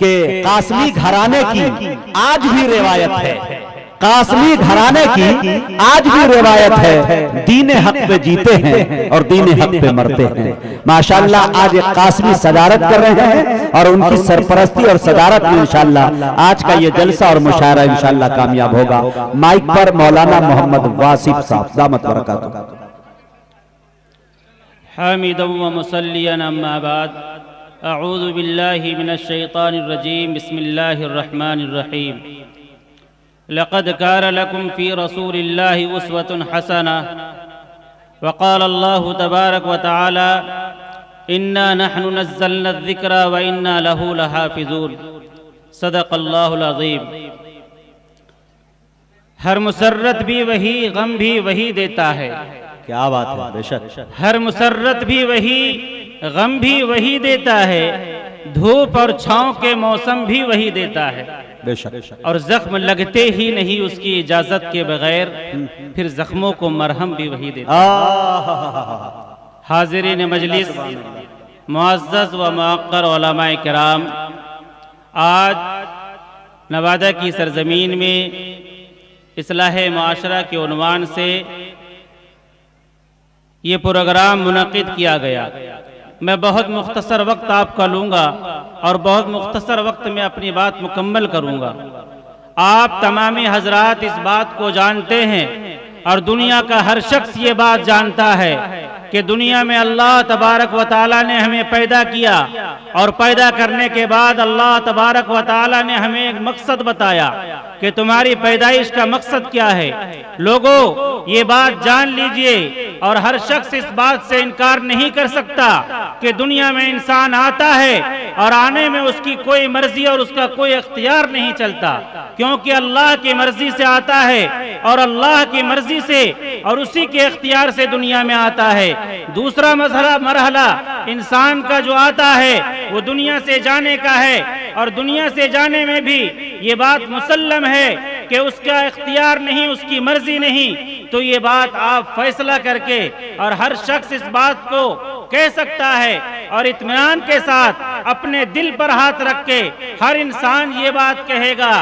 کہ قاسمی گھرانے کی آج بھی روایت ہے، قاسمی گھرانے کی آج بھی روایت ہے، دین حق پہ جیتے ہیں اور دین حق پہ مرتے ہیں۔ ماشاءاللہ آج ایک قاسمی صدارت کر رہے ہیں اور ان کی سرپرستی اور صدارت میں انشاءاللہ آج کا یہ جلسہ اور مشاعرہ انشاءاللہ کامیاب ہوگا۔ مائک پر مولانا محمد واصف صاحب دامت برکاتہ۔ حامدا و مصلیا اما بعد، اعوذ باللہ من الشیطان الرجیم، بسم اللہ الرحمن الرحیم۔ لقد كان لكم في رسول الله أسوة حسنة، وقال الله تبارك وتعالى إنا نحن نزلنا الذكر وإنا له لحافظون، صدق اللہ العظیم۔ ہر مسرت بھی وہی، غم بھی وہی دیتا ہے، کیا بات ہے، بے شک۔ ہر مسرت بھی وہی، غم بھی وہی دیتا ہے، دھوپ اور چھاؤں کے موسم بھی وہی دیتا ہے، بے شک۔ اور زخم لگتے ہی نہیں اس کی اجازت کے بغیر، پھر زخموں کو مرہم بھی وہی دیتا ہے۔ حاضرین مجلس، معزز و معقر علماء کرام، آج نوادہ کی سرزمین میں اصلاح معاشرہ کے عنوان سے یہ پروگرام منعقد کیا گیا۔ میں بہت مختصر وقت آپ کا لوں گا اور بہت مختصر وقت میں اپنی بات مکمل کروں گا۔ آپ تمامی حضرات اس بات کو جانتے ہیں اور دنیا کا ہر شخص یہ بات جانتا ہے کہ دنیا میں اللہ تبارک و تعالیٰ نے ہمیں پیدا کیا اور پیدا کرنے کے بعد اللہ تبارک و تعالیٰ نے ہمیں ایک مقصد بتایا کہ تمہاری پیدائش کا مقصد کیا ہے۔ لوگوں یہ بات جان لیجئے اور ہر شخص اس بات سے انکار نہیں کر سکتا کہ دنیا میں انسان آتا ہے اور آنے میں اس کی کوئی مرضی اور اس کا کوئی اختیار نہیں چلتا، کیونکہ اللہ کی مرضی سے آتا ہے اور اللہ کی مرضی سے اور اسی کے اختیار سے دنیا میں آتا ہے۔ دوسرا مرحلہ انسان کا جو آتا ہے وہ دنیا سے جانے کا ہے، اور دنیا سے جانے میں بھی یہ بات مسلم ہے کہ اس کا اختیار نہیں، اس کی مرضی نہیں۔ تو یہ بات آپ فیصلہ کر کے اور ہر شخص اس بات کو کہہ سکتا ہے اور اطمینان کے ساتھ اپنے دل پر ہاتھ رکھ کے ہر انسان یہ بات کہے گا،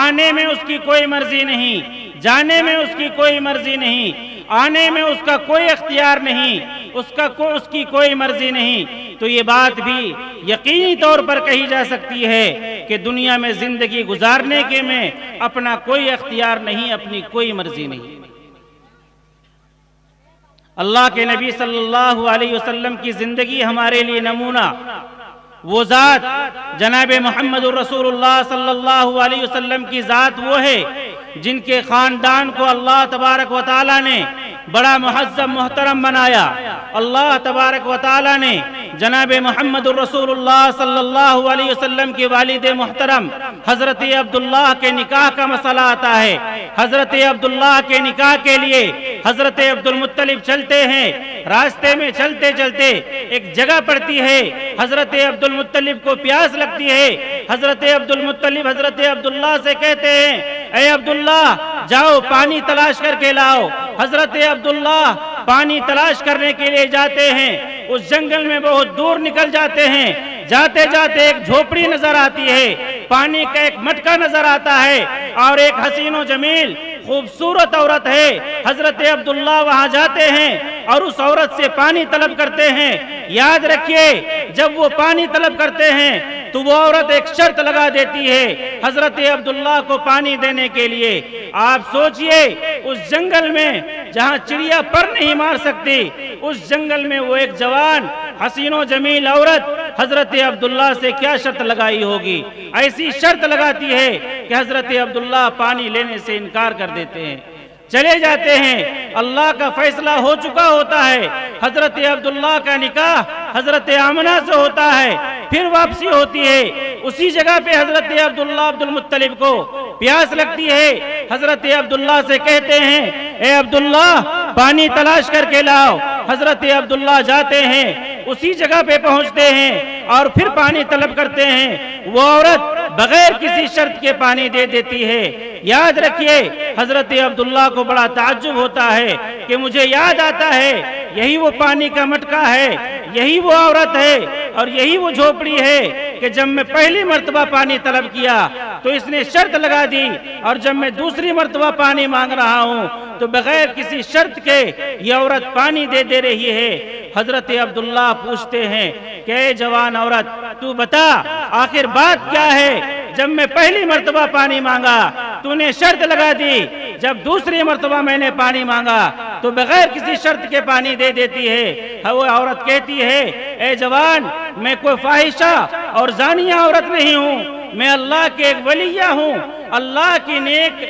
آنے میں اس کی کوئی مرضی نہیں، جانے میں اس کی کوئی مرضی نہیں، آنے میں اس کا کوئی اختیار نہیں، اس کی کوئی مرضی نہیں۔ تو یہ بات بھی یقینی طور پر کہی جا سکتی ہے کہ دنیا میں زندگی گزارنے کے میں اپنا کوئی اختیار نہیں، اپنی کوئی مرضی نہیں۔ اللہ کے نبی صلی اللہ علیہ وسلم کی زندگی ہمارے لیے نمونہ، وہ ذات جناب محمد رسول اللہ صلی اللہ علیہ وسلم کی ذات وہ ہے جن کے خاندان کو اللہ تبارک و تعالیٰ نے بڑا مہذب محترم بنایا۔ اللہ تبارک و تعالیٰ نے جناب محمد رسول اللہ صلی اللہ علیہ وسلم کے والد محترم حضرت عبداللہ کے نکاح کا مسئلہ آتا ہے۔ حضرت عبداللہ کے نکاح کے لیے حضرت عبدالمطلب چلتے ہیں، راستے میں چلتے چلتے ایک جگہ پڑتی ہے، حضرت عبدالمطلب کو پیاس لگتی ہے۔ حضرت عبدالمطلب حضرت عبداللہ سے کہتے ہیں، اے عبداللہ جاؤ پانی تلاش کر کے لاؤ۔ حضرت عبداللہ پانی تلاش کرنے کے لیے جاتے ہیں، اس جنگل میں بہت دور نکل جاتے ہیں، جاتے جاتے ایک جھوپڑی نظر آتی ہے، پانی کا ایک مٹکا نظر آتا ہے اور ایک حسین و جمیل خوبصورت عورت ہے۔ حضرت عبداللہ وہاں جاتے ہیں اور اس عورت سے پانی طلب کرتے ہیں۔ یاد رکھیے جب وہ پانی طلب کرتے ہیں تو وہ عورت ایک شرط لگا دیتی ہے حضرت عبداللہ کو پانی دینے کے لیے۔ آپ سوچئے اس جنگل میں جہاں چڑیا پر نہیں مار سکتی، اس جنگل میں وہ ایک جوان حسین و جمیل عورت حضرت عبداللہ سے کیا شرط لگائی ہوگی؟ ایسی شرط لگاتی ہے کہ حضرت عبداللہ پانی لینے سے انکار کر دیتے ہیں، چلے جاتے ہیں۔ اللہ کا فیصلہ ہو چکا ہوتا ہے، حضرت عبداللہ کا نکاح حضرت آمنہ سے ہوتا ہے، پھر واپسی ہوتی ہے۔ اسی جگہ پہ حضرت عبداللہ عبدالمطلب کو پیاس لگتی ہے، حضرت عبداللہ سے کہتے ہیں، اے عبداللہ پانی تلاش کر کے لاؤ۔ حضرت عبداللہ جاتے ہیں، اسی جگہ پہ پہنچتے ہیں اور پھر پانی طلب کرتے ہیں۔ وہ عورت بغیر کسی شرط کے پانی دے دیتی ہے۔ یاد رکھیے حضرت عبداللہ کو بڑا تعجب ہوتا ہے کہ مجھے یاد آتا ہے یہی وہ پانی کا مٹکا ہے، یہی وہ عورت ہے اور یہی وہ جھوپڑی ہے کہ جب میں پہلی مرتبہ پانی طلب کیا تو اس نے شرط لگا دی، اور جب میں دوسری مرتبہ پانی مانگ رہا ہوں تو بغیر کسی شرط کے یہ عورت پانی دے رہی ہے۔ حضرت عبداللہ پوچھتے ہیں کہ اے جوان عورت، تو بتا آخر بات کیا ہے؟ جب میں پہلی مرتبہ پانی مانگا تو نے شرط لگا دی، جب دوسری مرتبہ میں نے پانی مانگا تو بغیر کسی شرط کے پانی دے دیتی ہے۔ وہ عورت کہتی ہے اے جوان، میں کوئی فاحشہ اور زانیہ عورت نہیں ہوں، میں اللہ کے ایک ولیہ ہوں، اللہ کی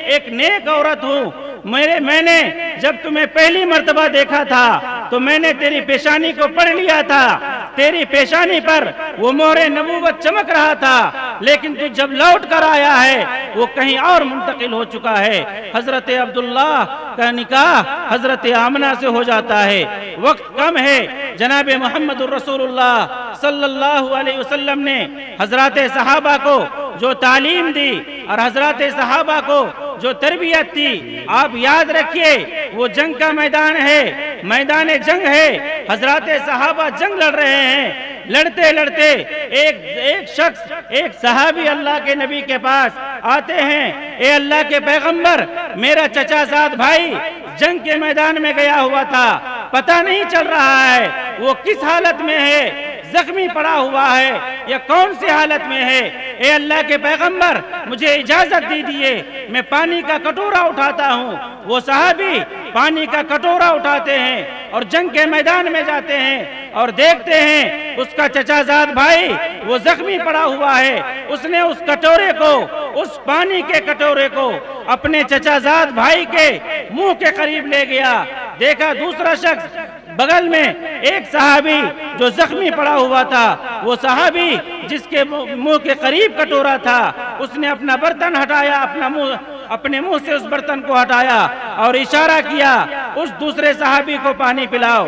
ایک نیک عورت ہوں۔ میں نے جب تمہیں پہلی مرتبہ دیکھا تھا تو میں نے تیری پیشانی کو پڑھ لیا تھا، تیری پیشانی پر وہ مہر نبوت چمک رہا تھا، لیکن تو جب لوٹ کر آیا ہے وہ کہیں اور منتقل ہو چکا ہے۔ حضرت عبداللہ کا نکاح حضرت آمنہ سے ہو جاتا ہے۔ وقت کم ہے، جناب محمد الرسول اللہ صلی اللہ علیہ وسلم نے حضرات صحابہ کو جو تعلیم دی اور حضرات صحابہ کو جو تربیت تھی، آپ یاد رکھیے وہ جنگ کا میدان ہے، میدان جنگ ہے، حضرات صحابہ جنگ لڑ رہے ہیں، لڑتے لڑتے ایک شخص، ایک صحابی اللہ کے نبی کے پاس آتے ہیں، اے اللہ کے پیغمبر، میرا چچا زاد بھائی جنگ کے میدان میں گیا ہوا تھا، پتہ نہیں چل رہا ہے وہ کس حالت میں ہے، زخمی پڑا ہوا ہے یا کون سی حالت میں ہے، اے اللہ کے پیغمبر مجھے اجازت دیجیے میں پانی کا کٹورا اٹھاتا ہوں۔ وہ صحابی پانی کا کٹورا اٹھاتے ہیں اور جنگ کے میدان میں جاتے ہیں اور دیکھتے ہیں اس کا چچا زاد بھائی وہ زخمی پڑا ہوا ہے۔ اس نے اس کٹورے کو، اس پانی کے کٹورے کو اپنے چچا زاد بھائی کے منہ کے قریب لے گیا۔ دیکھا دوسرا شخص بغل میں ایک صحابی جو زخمی پڑا ہوا تھا، وہ صحابی جس کے منہ کے قریب کٹورا تھا، اس نے اپنا برتن ہٹایا، اپنے منہ سے اس برتن کو ہٹایا اور اشارہ کیا اس دوسرے صحابی کو پانی پلاؤ۔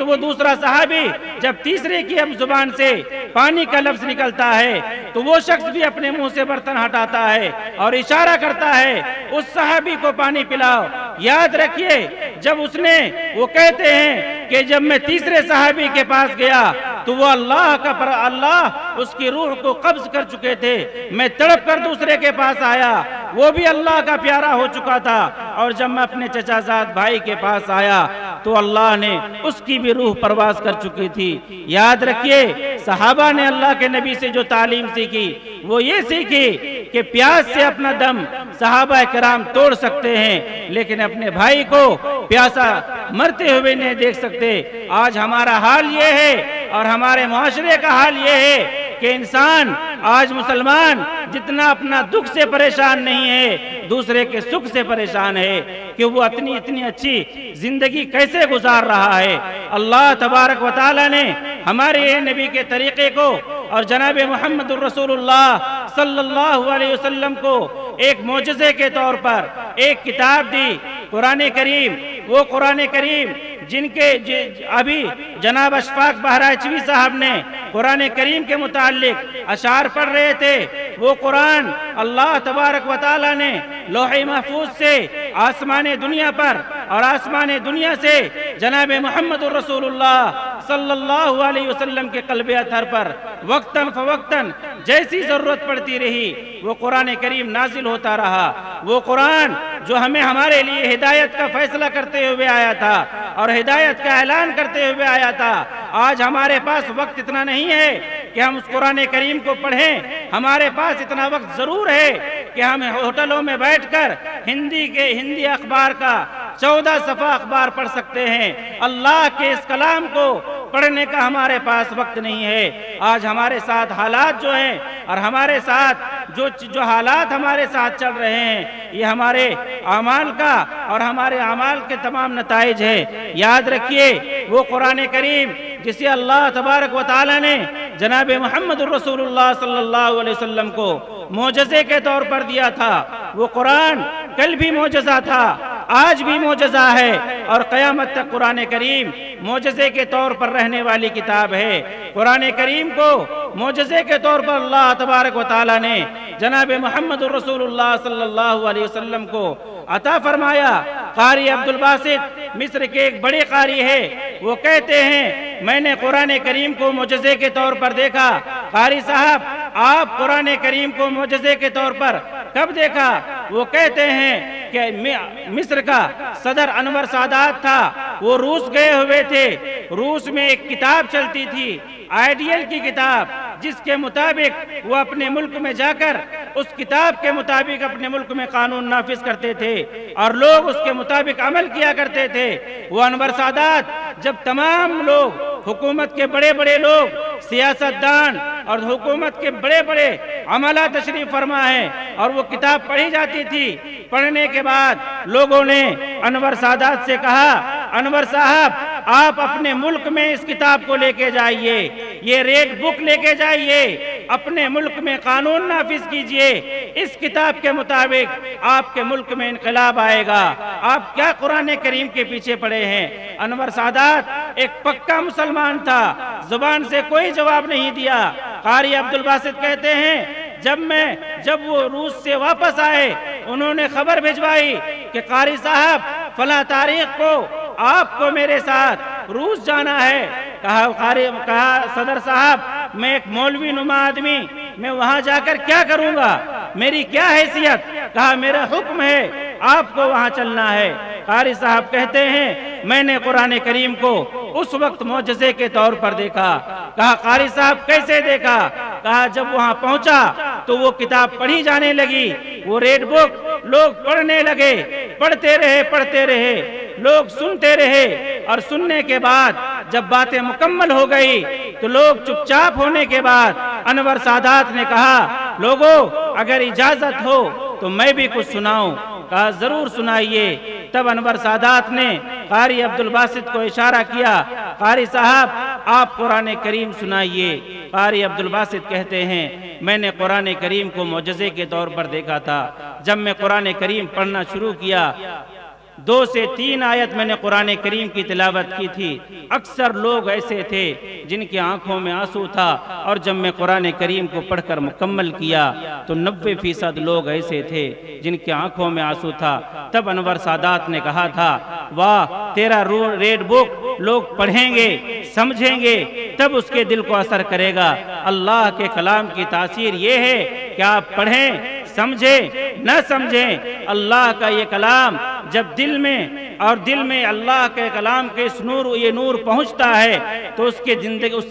وہ دوسرا صحابی جب تیسرے کی زبان سے پانی کا لفظ نکلتا ہے تو وہ شخص بھی اپنے منہ سے برتن ہٹاتا ہے اور اشارہ کرتا ہے اس صحابی کو پانی پلاؤ۔ یاد رکھیے جب وہ کہتے ہیں کہ جب میں تیسرے صحابی کے پاس گیا تو وہ اللہ اس کی روح کو قبض کر چکے تھے، میں تڑپ کر دوسرے کے پاس آیا، وہ بھی اللہ کا پیارا ہو چکا تھا، اور جب میں اپنے چچا زاد بھائی کے پاس آیا تو اللہ نے اس کی بھی روح پرواز کر چکی تھی۔ یاد رکھیے صحابہ نے اللہ کے نبی سے جو تعلیم سیکھی وہ یہ سیکھی کہ پیاس سے اپنا دم صحابہ کرام توڑ سکتے ہیں لیکن اپنے بھائی کو پیاسا مرتے ہوئے نہیں دیکھ سکتے۔ آج ہمارا حال یہ ہے اور ہمارے معاشرے کا حال یہ ہے کہ انسان آج مسلمان جتنا اپنا دکھ سے پریشان نہیں ہے، دوسرے کے سکھ سے پریشان ہے کہ وہ اتنی اچھی زندگی کیسے گزار رہا ہے۔ اللہ تبارک و تعالی نے ہمارے نبی کے طریقے کو اور جناب محمد الرسول اللہ صلی اللہ علیہ وسلم کو ایک معجزے کے طور پر ایک کتاب دی، قرآن کریم۔ وہ قرآن کریم جن کے ابھی جناب اشفاق بہرائچوی صاحب نے قرآن کریم کے متعلق اشعار پڑھ رہے تھے، وہ قرآن اللہ تبارک و تعالی نے لوح محفوظ سے آسمان دنیا پر اور آسمان دنیا سے جناب محمد الرسول اللہ صلی اللہ علیہ وسلم کے قلب اطہر پر وقتاً فوقتاً جیسی ضرورت پڑتی رہی وہ قرآن کریم نازل ہوتا رہا۔ وہ قرآن جو ہمیں ہمارے لیے ہدایت کا فیصلہ کرتے ہوئے آیا تھا اور ہدایت کا اعلان کرتے ہوئے آیا تھا، آج ہمارے پاس وقت اتنا نہیں ہے کہ ہم اس قرآن کریم کو پڑھیں، ہمارے پاس اتنا وقت ضرور ہے کہ ہم ہوٹلوں میں بیٹھ کر ہندی اخبار کا 14 صفحہ اخبار پڑھ سکتے ہیں۔ اللہ کے اس کلام کو پڑھنے کا ہمارے پاس وقت نہیں ہے۔ آج ہمارے ساتھ حالات جو ہیں اور ہمارے ساتھ جو حالات ہمارے ساتھ چل رہے ہیں یہ ہمارے اعمال کا اور ہمارے اعمال کے تمام نتائج ہیں۔ یاد رکھیے وہ قرآن کریم جسے اللہ تبارک و تعالی نے جناب محمد الرسول اللہ صلی اللہ علیہ وسلم کو معجزے کے طور پر دیا تھا، وہ قرآن کل بھی معجزہ تھا، آج بھی معجزہ ہے اور قیامت تک قرآن کریم معجزے کے طور پر رہنے والی کتاب ہے۔ قرآن کریم کو معجزے کے طور پر اللہ تبارک و تعالیٰ نے جناب محمد رسول اللہ صلی اللہ علیہ وسلم کو عطا فرمایا۔ قاری عبدالباسط مصر کے ایک بڑے قاری ہے، وہ کہتے ہیں میں نے قرآن کریم کو معجزے کے طور پر دیکھا۔ قاری صاحب آپ قرآن کریم کو معجزے کے طور پر کب دیکھا؟ وہ کہتے ہیں کہ مصر کا صدر انور سادات تھا، وہ روس گئے ہوئے تھے۔ روس میں ایک کتاب چلتی تھی، آئیڈیل کی کتاب، جس کے مطابق وہ اپنے ملک میں جا کر اس کتاب کے مطابق اپنے ملک میں قانون نافذ کرتے تھے اور لوگ اس کے مطابق عمل کیا کرتے تھے۔ وہ انور سادات جب تمام لوگ، حکومت کے بڑے بڑے لوگ، سیاستدان اور حکومت کے بڑے بڑے عملہ تشریف فرما ہیں اور وہ کتاب پڑھی جاتی تھی، پڑھنے کے بعد لوگوں نے انور سادات سے کہا انور صاحب آپ اپنے ملک میں اس کتاب کو لے کے جائیے، یہ ریڈ بک لے کے جائیے، اپنے ملک میں قانون نافذ کیجئے، اس کتاب کے مطابق آپ کے ملک میں انقلاب آئے گا۔ آپ کیا قرآن کریم کے پیچھے پڑے ہیں؟ انور سادات ایک پکا مسلمان تھا، زبان سے کوئی جواب نہیں دیا۔ قاری عبدالباسط کہتے ہیں جب وہ روس سے واپس آئے انہوں نے خبر بھجوائی کہ قاری صاحب فلاں تاریخ کو آپ کو میرے ساتھ روس جانا ہے۔ کہا صدر صاحب میں ایک مولوی نما آدمی، میں وہاں جا کر کیا کروں گا، میری کیا حیثیت؟ کہا میرا حکم ہے آپ کو وہاں چلنا ہے۔ قاری صاحب کہتے ہیں میں نے قرآن کریم کو اس وقت معجزے کے طور پر دیکھا۔ کہا قاری صاحب کیسے دیکھا؟ کہا جب وہاں پہنچا تو وہ کتاب پڑھی جانے لگی، وہ ریڈ بک لوگ پڑھنے لگے، پڑھتے رہے، لوگ سنتے رہے اور سننے کے بعد جب باتیں مکمل ہو گئی تو لوگ چپ چاپ ہونے کے بعد انور سادات نے کہا لوگوں اگر اجازت ہو تو میں بھی کچھ سناؤں۔ کہا ضرور سنائیے۔ تب انور سادات نے قاری عبدالباسط کو اشارہ کیا قاری صاحب آپ قرآن کریم سنائیے۔ قاری عبدالباسط کہتے ہیں میں نے قرآن کریم کو معجزے کے طور پر دیکھا تھا۔ جب میں قرآن کریم پڑھنا شروع کیا 2 سے 3 آیت میں نے قرآن کریم کی تلاوت کی تھی، اکثر لوگ ایسے تھے جن کی آنکھوں میں آنسو تھا، اور جب میں قرآن کریم کو پڑھ کر مکمل کیا تو 90% لوگ ایسے تھے جن کی آنکھوں میں آنسو تھا۔ تب انور سادات نے کہا تھا واہ تیرا ریڈ بک لوگ پڑھیں گے، سمجھیں گے، تب اس کے دل کو اثر کرے گا۔ اللہ کے کلام کی تاثیر یہ ہے کہ آپ پڑھیں، سمجھیں نہ سمجھیں، اللہ کا یہ کلام جب دل میں اللہ کے کلام کے یہ نور پہنچتا ہے تو اس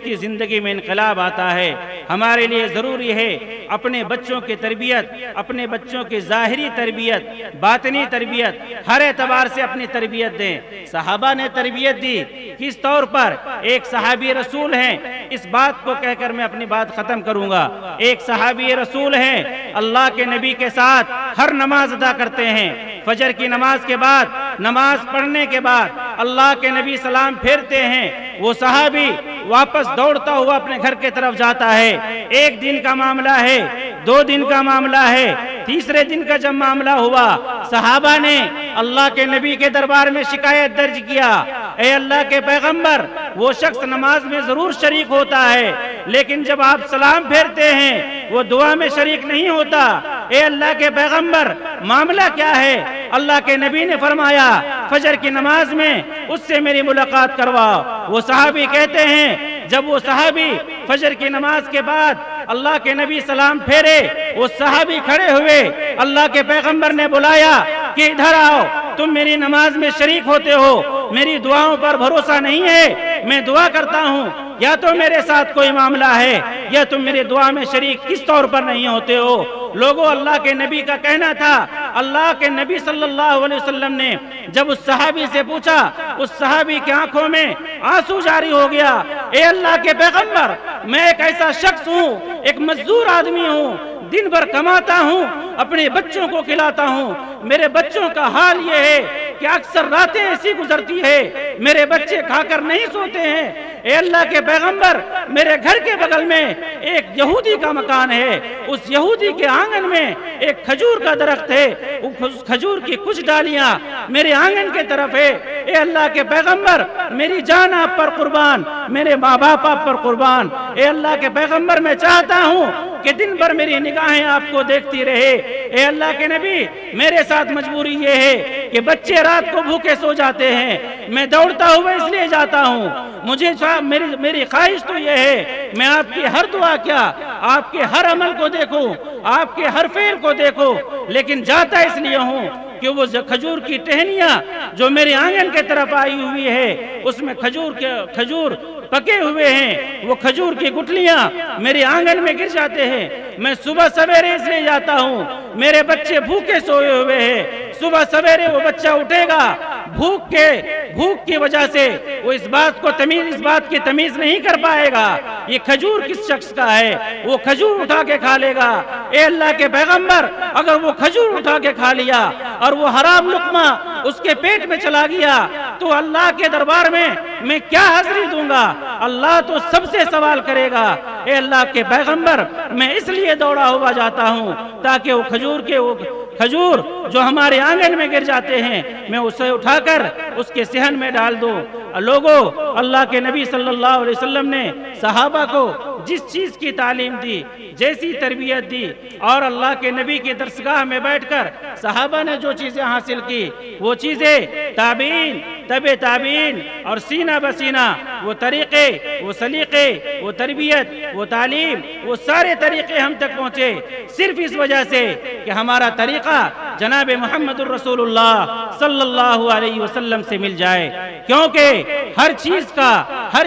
کی زندگی میں انقلاب آتا ہے۔ ہمارے لیے ضروری ہے اپنے بچوں کی تربیت، اپنے بچوں کی ظاہری تربیت، باطنی تربیت، ہر اعتبار سے اپنی تربیت دیں۔ صحابہ نے تربیت دی، کس طور پر؟ ایک صحابی رسول ہیں، اس بات کو کہہ کر میں اپنی بات ختم کروں گا۔ ایک صحابی رسول ہیں، اللہ کے نبی کے ساتھ ہر نماز ادا کرتے ہیں، فجر کی نماز کے بعد، نماز پڑھنے کے بعد اللہ کے نبی سلام پھیرتے ہیں، وہ صحابی واپس دوڑتا ہوا اپنے گھر کے طرف جاتا ہے۔ 1 دن کا معاملہ ہے، 2 دن کا معاملہ ہے، تیسرے دن کا جب معاملہ ہوا صحابہ نے اللہ کے نبی کے دربار میں شکایت درج کیا، اے اللہ کے پیغمبر وہ شخص نماز میں ضرور شریک ہوتا ہے لیکن جب آپ سلام پھیرتے ہیں وہ دعا میں شریک نہیں ہوتا، اے اللہ کے پیغمبر معاملہ کیا ہے؟ اللہ کے نبی نے فرمایا فجر کی نماز میں اس سے میری ملاقات کرواؤ۔ وہ صحابی کہتے ہیں جب وہ صحابی فجر کی نماز کے بعد اللہ کے نبی سلام پھیرے، وہ صحابی کھڑے ہوئے، اللہ کے پیغمبر نے بلایا کہ ادھر آؤ، تم میری نماز میں شریک ہوتے ہو، میری دعاؤں پر بھروسہ نہیں ہے، میں دعا کرتا ہوں، یا تو میرے ساتھ کوئی معاملہ ہے یا تم میرے دعا میں شریک کس طور پر نہیں ہوتے ہو۔ لوگوں اللہ کے نبی کا کہنا تھا، اللہ کے نبی صلی اللہ علیہ وسلم نے جب اس صحابی سے پوچھا، اس صحابی کی آنکھوں میں آنسو جاری ہو گیا، اے اللہ کے پیغمبر میں ایک ایسا شخص ہوں، ایک مزدور آدمی ہوں، دن بھر کماتا ہوں، اپنے بچوں کو کھلاتا ہوں، میرے بچوں کا حال یہ ہے کہ اکثر راتیں ایسی گزرتی ہے میرے بچے کھا کر نہیں سوتے ہیں، اے اللہ کے پیغمبر میرے گھر کے بغل میں ایک یہودی کا مکان ہے، اس یہودی کے آنگن میں ایک کھجور کا درخت ہے، اس کھجور کی کچھ ڈالیاں میرے آنگن کے طرف ہے۔ اے اللہ کے پیغمبر میری جان آپ پر قربان، میرے ماں باپ آپ پر قربان۔ اے اللہ کے پیغمبر میں چاہتا ہوں کہ دن بھر میری نگاہیں آپ کو دیکھتی رہے۔ اے اللہ کے نبی میرے ساتھ مجبوری یہ ہے کہ بچے رات کو بھوکے سو جاتے ہیں، میں دوڑتا ہوا اس لیے جاتا ہوں، مجھے میری خواہش تو یہ ہے میں آپ کی ہر دعا کیا، آپ کے ہر عمل کو دیکھوں، آپ کے ہر فعل کو دیکھوں، لیکن جاتا اس لیے ہوں کہ وہ کھجور کی ٹہنیاں جو میرے آنگن کے طرف آئی ہوئی ہے اس میں کھجور پکے ہوئے ہیں، وہ کھجور کی گٹلیاں میرے آنگن میں گر جاتے ہیں۔ میں صبح سویرے اس لیے جاتا ہوں، میرے بچے بھوکے سوئے ہوئے ہیں، صبح سویرے وہ بچہ اٹھے گا بھوک کی وجہ سے وہ اس بات کی تمیز نہیں کر پائے گا یہ کھجور کس شخص کا ہے، وہ کھجور اٹھا کے کھا لے گا۔ اے اللہ کے پیغمبر اگر وہ کھجور اٹھا کے کھا لیا اور وہ حرام لقمہ اس کے پیٹ میں چلا گیا تو اللہ کے دربار میں کیا حاضری دوں گا؟ اللہ تو سب سے سوال کرے گا۔ اے اللہ کے پیغمبر میں اس لیے دوڑا ہوا جاتا ہوں تاکہ وہ کھجور جو ہمارے آنگن میں گر جاتے ہیں میں اسے اٹھا کر اس کے صحن میں ڈال دوں۔ لوگوں اللہ کے نبی صلی اللہ علیہ وسلم نے صحابہ کو جس چیز کی تعلیم دی، جیسی تربیت دی، اور اللہ کے نبی کی درسگاہ میں بیٹھ کر صحابہ نے جو چیزیں حاصل کی وہ چیزیں تابعین، تبع تابعین اور سینہ بسینہ وہ طریقے، وہ سلیقے، وہ تربیت، وہ تعلیم، وہ سارے طریقے ہم تک پہنچے صرف اس وجہ سے کہ ہمارا طریقہ جناب محمد الرسول اللہ صلی اللہ علیہ وسلم سے مل جائے، کیونکہ ہر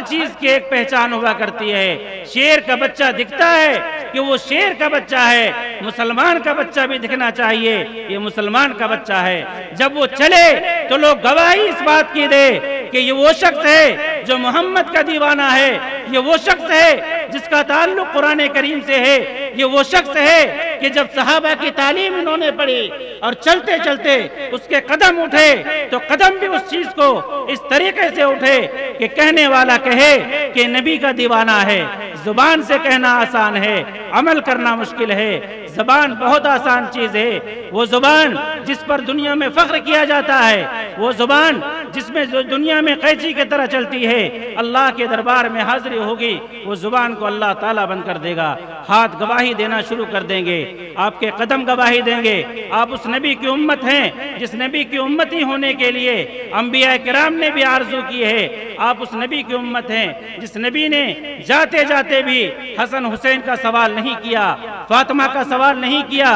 چیز کی ایک پہچان ہوا کرتی ہے۔ شیر کا بچہ دکھتا ہے کہ وہ شیر کا بچہ ہے، مسلمان کا بچہ بھی دکھنا چاہیے یہ مسلمان کا بچہ ہے۔ جب وہ چلے تو لوگ گواہی اس بات کی دے کہ یہ وہ شخص ہے جو محمد کا دیوانہ ہے، یہ وہ شخص ہے جس کا تعلق قرآن کریم سے ہے، یہ وہ شخص ہے کہ جب صحابہ کی تعلیم انہوں نے پڑھی اور چلتے چلتے اس کے قدم اٹھے تو قدم بھی اس چیز کو اس طریقے سے اٹھے کہ کہنے والا کہے کہ نبی کا دیوانہ ہے۔ زبان سے کہنا آسان ہے، عمل کرنا مشکل ہے۔ زبان بہت آسان چیز ہے، وہ زبان جس پر دنیا میں فخر کیا جاتا ہے، وہ زبان جس میں دنیا میں قیچی کی طرح چلتی ہے، اللہ کے دربار میں حاضری ہوگی وہ زبان کو اللہ تعالیٰ بند کر دے گا۔ ہاتھ گواہی دینا شروع کر دیں گے، آپ کے قدم گواہی دیں گے۔ آپ اس نبی کی امت ہیں جس نبی کی امتی ہونے کے لیے انبیاء کرام نے بھی آرزو کی ہے۔ آپ اس نبی کی امت ہیں جس نبی نے جاتے جاتے بھی حسن حسین کا سوال نہیں کیا، فاطمہ کا سوال نہیں کیا،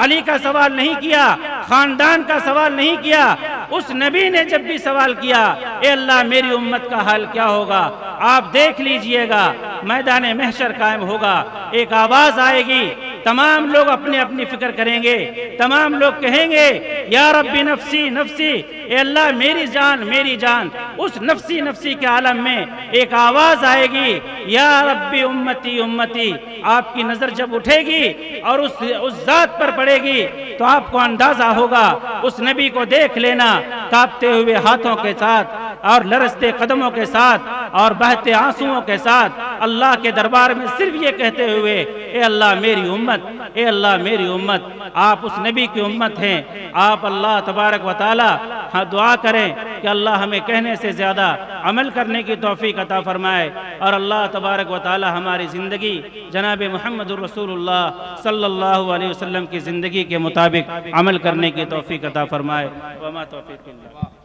علی کا سوال نہیں کیا، خاندان کا سوال نہیں کیا۔ اس نبی نے جب بھی سوال کیا اے اللہ میری امت کا حال کیا ہوگا، آپ دیکھ لیجئے گا میدان محشر قائم ہوگا، ایک آواز آئے گی، تمام لوگ اپنی اپنی فکر کریں گے، تمام لوگ کہیں گے یا ربی نفسی نفسی، اے اللہ میری جان میری جان۔ اس نفسی نفسی کے عالم میں ایک آواز آئے گی یا ربی امتی امتی۔ آپ کی نظر جب اٹھے گی اور اس ذات پر پڑے گی تو آپ کو اندازہ ہوگا، اس نبی کو دیکھ لینا کانپتے ہوئے ہاتھوں کے ساتھ اور لرزتے قدموں کے ساتھ اور بہتے آنسوؤں کے ساتھ اللہ کے دربار میں صرف یہ کہتے ہوئے اے اللہ میری امت، اے اللہ میری امت۔ آپ اس نبی کی امت ہیں۔ آپ اللہ تبارک و تعالی دعا کریں کہ اللہ ہمیں کہنے سے زیادہ عمل کرنے کی توفیق عطا فرمائے، اور اللہ تبارک و تعالی ہماری زندگی جناب محمد الرسول اللہ صلی اللہ علیہ وسلم کی زندگی کے مطابق عمل کرنے کی توفیق عطا فرمائے۔ وما توفیق اللہ۔